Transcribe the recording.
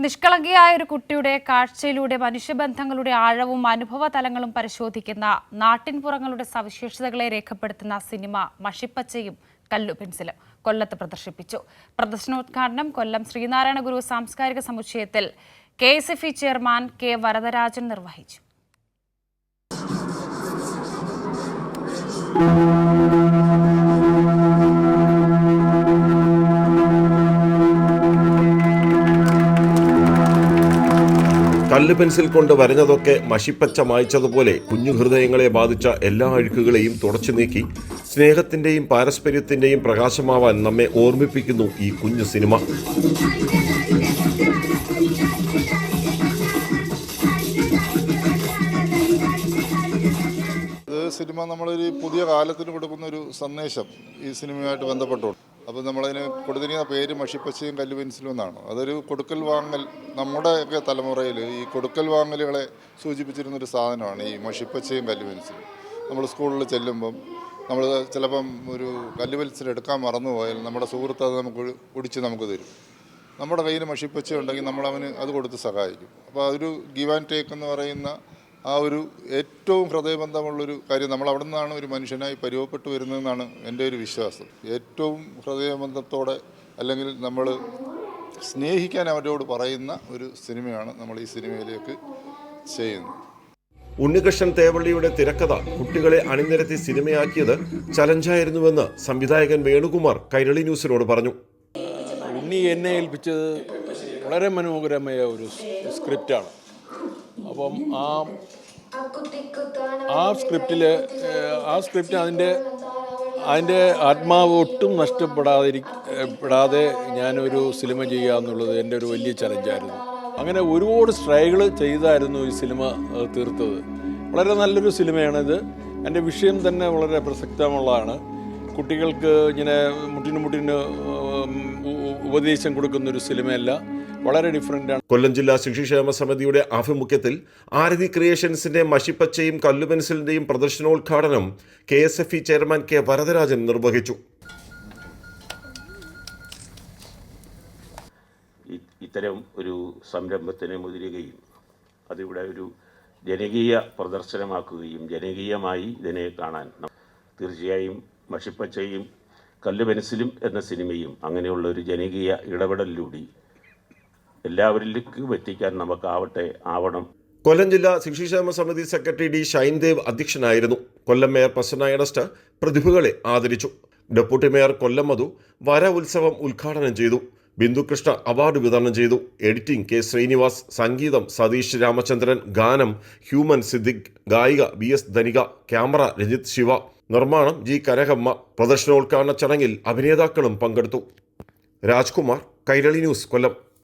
നിഷ്കളങ്കയായ ഒരു കുട്ടിയുടെ കാഴ്ചയിലൂടെ മനുഷ്യബന്ധങ്ങളുടെ ആഴവും അനുഭവ തലങ്ങളും പരിശോധിക്കുന്ന നാട്ടിൻപുറങ്ങളുടെ സവിശേഷതകളെ രേഖപ്പെടുത്തുന്ന സിനിമ മഷിപ്പച്ചയും കല്ലു പെൻസിലും കൊല്ലത്ത് പ്രദർശിപ്പിച്ചു. പ്രദർശനോദ്ഘാടനം കൊല്ലം ശ്രീനാരായണ ഗുരു സാംസ്കാരിക സമുച്ചയത്തിൽ KSFE ചെയർമാൻ K. വരദരാജൻ നിർവഹിച്ചു. കല്ല് പെൻസിൽ കൊണ്ട് വരഞ്ഞതൊക്കെ മഷിപ്പച്ച മായ്ച്ചതുപോലെ കുഞ്ഞു ഹൃദയങ്ങളെ ബാധിച്ച എല്ലാ അഴുക്കുകളെയും തുടച്ചു നീക്കി സ്നേഹത്തിന്റെയും പാരസ്പര്യത്തിന്റെയും പ്രകാശമാവാൻ നമ്മെ ഓർമ്മിപ്പിക്കുന്നു ഈ കുഞ്ഞു സിനിമ. സിനിമ നമ്മളൊരു പുതിയ കാലത്തിന് കൊടുക്കുന്ന ഒരു സന്ദേശം ഈ സിനിമയുമായിട്ട് ബന്ധപ്പെട്ടുകൊണ്ട്. അപ്പോൾ നമ്മളതിന് കൊടുത്തിരിക്കുന്ന പേര് മഷിപ്പച്ചയും കല്ലു പെൻസിലും എന്നാണ്. അതൊരു കൊടുക്കൽ വാങ്ങൽ, നമ്മുടെയൊക്കെ തലമുറയിൽ ഈ കൊടുക്കൽ വാങ്ങലുകളെ സൂചിപ്പിച്ചിരുന്നൊരു സാധനമാണ് ഈ മഷിപ്പച്ചയും കല്ലു പെൻസിലും. നമ്മൾ സ്കൂളിൽ ചെല്ലുമ്പം നമ്മൾ ചിലപ്പം ഒരു കല്ലു പെൻസിൽ എടുക്കാൻ മറന്നുപോയാൽ നമ്മുടെ സുഹൃത്ത് അത് നമുക്ക് ഒടിച്ച് നമുക്ക് തരും. നമ്മുടെ കയ്യിൽ മഷിപ്പച്ച ഉണ്ടെങ്കിൽ നമ്മളവന് അത് കൊടുത്ത് സഹായിക്കും. അപ്പോൾ അതൊരു ഗിവ് ആൻഡ് ടേക്ക് എന്ന് പറയുന്ന ആ ഒരു ഏറ്റവും ഹൃദയബന്ധമുള്ളൊരു കാര്യം നമ്മൾ അവിടെ നിന്നാണ് ഒരു മനുഷ്യനായി പരിവപ്പെട്ടു വരുന്നതെന്നാണ് എൻ്റെ ഒരു വിശ്വാസം. ഏറ്റവും ഹൃദയബന്ധത്തോടെ അല്ലെങ്കിൽ നമ്മൾ സ്നേഹിക്കാൻ അവരോട് പറയുന്ന ഒരു സിനിമയാണ് നമ്മൾ ഈ സിനിമയിലേക്ക് ചെയ്യുന്നത്. ഉണ്ണികൃഷ്ണൻ തേവള്ളിയുടെ തിരക്കഥ കുട്ടികളെ അണിനിരത്തി സിനിമയാക്കിയത് ചലഞ്ചായിരുന്നുവെന്ന് സംവിധായകൻ വേണുകുമാർ കൈരളി ന്യൂസിനോട് പറഞ്ഞു. ഉണ്ണി എന്നെ ഏൽപ്പിച്ചത് വളരെ മനോഹരമായ ഒരു സ്ക്രിപ്റ്റാണ്. അപ്പം ആ സ്ക്രിപ്റ്റ് അതിൻ്റെ ആത്മാവ് ഒട്ടും നഷ്ടപ്പെടാതെ ഞാനൊരു സിനിമ ചെയ്യുക എന്നുള്ളത് എൻ്റെ ഒരു വലിയ ചലഞ്ചായിരുന്നു. അങ്ങനെ ഒരുപാട് സ്ട്രൈകൾ ചെയ്തായിരുന്നു ഈ സിനിമ തീർത്തത്. വളരെ നല്ലൊരു സിനിമയാണിത്. എൻ്റെ വിഷയം തന്നെ വളരെ പ്രസക്തമുള്ളതാണ്. കുട്ടികൾക്ക് ഇങ്ങനെ മുട്ടിന് ഉപദേശം കൊടുക്കുന്നൊരു സിനിമയല്ല, വളരെ ഡിഫറൻ്റാണ്. കൊല്ലം ജില്ലാ ശിശുക്ഷേമ സമിതിയുടെ ആഭിമുഖ്യത്തിൽ ആരതി ക്രിയേഷൻസിന്റെ മഷിപ്പച്ചയും കല്ലു പെൻസിലിന്റെയും പ്രദർശനോദ്ഘാടനം KSFE ചെയർമാൻ K. വരദരാജൻ നിർവഹിച്ചു. ഇത്തരം ഒരു സംരംഭത്തിന് മുതിരുകയും അതിവിടെ ഒരു ജനകീയ പ്രദർശനമാക്കുകയും ജനകീയമായി ഇതിനെ കാണാൻ തീർച്ചയായും മഷിപ്പച്ചയും കല്ലു പെൻസിലും എന്ന സിനിമയും അങ്ങനെയുള്ള ഒരു ജനകീയ ഇടപെടലിലൂടെ എല്ലാവരിലേക്കും എത്തിക്കാൻ ആവണം. കൊല്ലം ജില്ലാ ശിശുക്ഷേമ സമിതി സെക്രട്ടറി D. ഷൈൻദേവ് അധ്യക്ഷനായിരുന്നു. കൊല്ലം മേയർ പ്രസന്ന എണസ്റ്റ് പ്രതിഭകളെ ആദരിച്ചു. ഡെപ്യൂട്ടി മേയർ കൊല്ലം മധു വര ഉത്സവം ഉദ്ഘാടനം ചെയ്തു. ബിന്ദുകൃഷ്ണ അവാർഡ് വിതരണം ചെയ്തു. Editing K. ശ്രീനിവാസ്, സംഗീതം സതീഷ് രാമചന്ദ്രൻ, ഗാനം ഹ്യൂമൻ സിദ്ദിഖ്, ഗായിക BS ധനിക, ക്യാമറ രജിത് ശിവ, നിർമ്മാണം G. കനകമ്മ. പ്രദർശനോദ്ഘാടന ചടങ്ങിൽ അഭിനേതാക്കളും പങ്കെടുത്തു. രാജ്കുമാർ, കൈരളി ന്യൂസ്, കൊല്ലം.